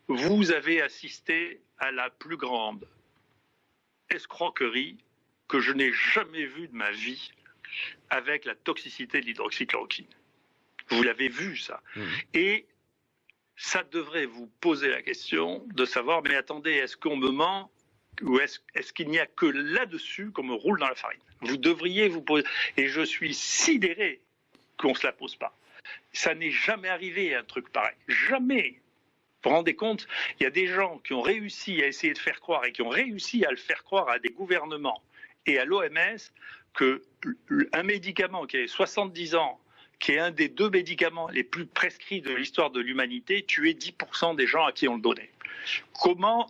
vous avez assisté à la plus grande escroquerie que je n'ai jamais vue de ma vie avec la toxicité de l'hydroxychloroquine. Vous l'avez vu, ça. Et ça devrait vous poser la question de savoir, mais attendez, est-ce qu'on me ment ou est-ce qu'il n'y a que là-dessus qu'on me roule dans la farine? Vous devriez vous poser... Et je suis sidéré qu'on ne se la pose pas. Ça n'est jamais arrivé, un truc pareil. Jamais. Vous vous rendez compte? Il y a des gens qui ont réussi à essayer de faire croire et qui ont réussi à le faire croire à des gouvernements et à l'OMS qu'un médicament qui a 70 ans, qui est un des 2 médicaments les plus prescrits de l'histoire de l'humanité, tuait 10% des gens à qui on le donnait. Comment,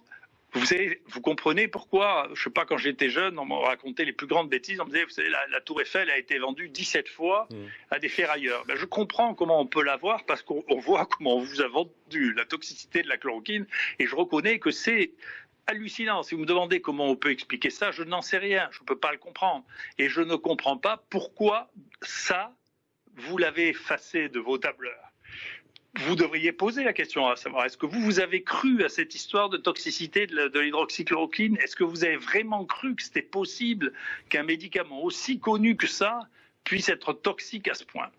vous comprenez pourquoi, je ne sais pas, quand j'étais jeune, on m'a raconté les plus grandes bêtises, on me disait, vous savez, la Tour Eiffel a été vendue 17 fois à des ferrailleurs. Ben, je comprends comment on peut l'avoir, parce qu'on voit comment on vous a vendu la toxicité de la chloroquine, et je reconnais que c'est hallucinant. Si vous me demandez comment on peut expliquer ça, je n'en sais rien, je ne peux pas le comprendre. Et je ne comprends pas pourquoi ça, vous l'avez effacé de vos tableurs. Vous devriez poser la question à savoir, est-ce que vous avez cru à cette histoire de toxicité de l'hydroxychloroquine? Est-ce que vous avez vraiment cru que c'était possible qu'un médicament aussi connu que ça puisse être toxique à ce point?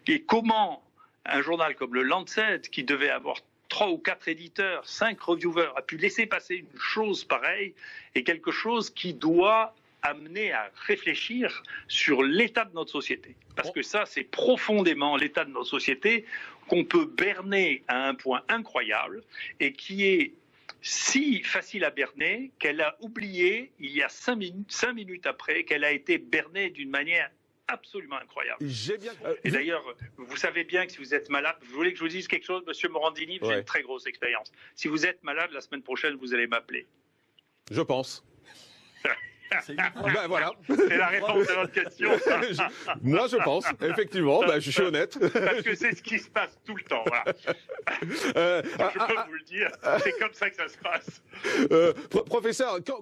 Et comment un journal comme le Lancet, qui devait avoir 3 ou 4 éditeurs, 5 reviewers, a pu laisser passer une chose pareille, et quelque chose qui doit amener à réfléchir sur l'état de notre société. Parce que ça, c'est profondément l'état de notre société qu'on peut berner à un point incroyable et qui est si facile à berner qu'elle a oublié, il y a 5 minutes après, qu'elle a été bernée d'une manière absolument incroyable. Et d'ailleurs, vous savez bien que si vous êtes malade, vous voulez que je vous dise quelque chose, monsieur Morandini, vous avez une très grosse expérience. Si vous êtes malade, la semaine prochaine, vous allez m'appeler. Je pense. Ben voilà. C'est la réponse à votre question. Moi, je pense, effectivement. Ben, je suis honnête. Parce que c'est ce qui se passe tout le temps. Voilà. Je peux vous le dire. C'est comme ça que ça se passe. Professeur, quand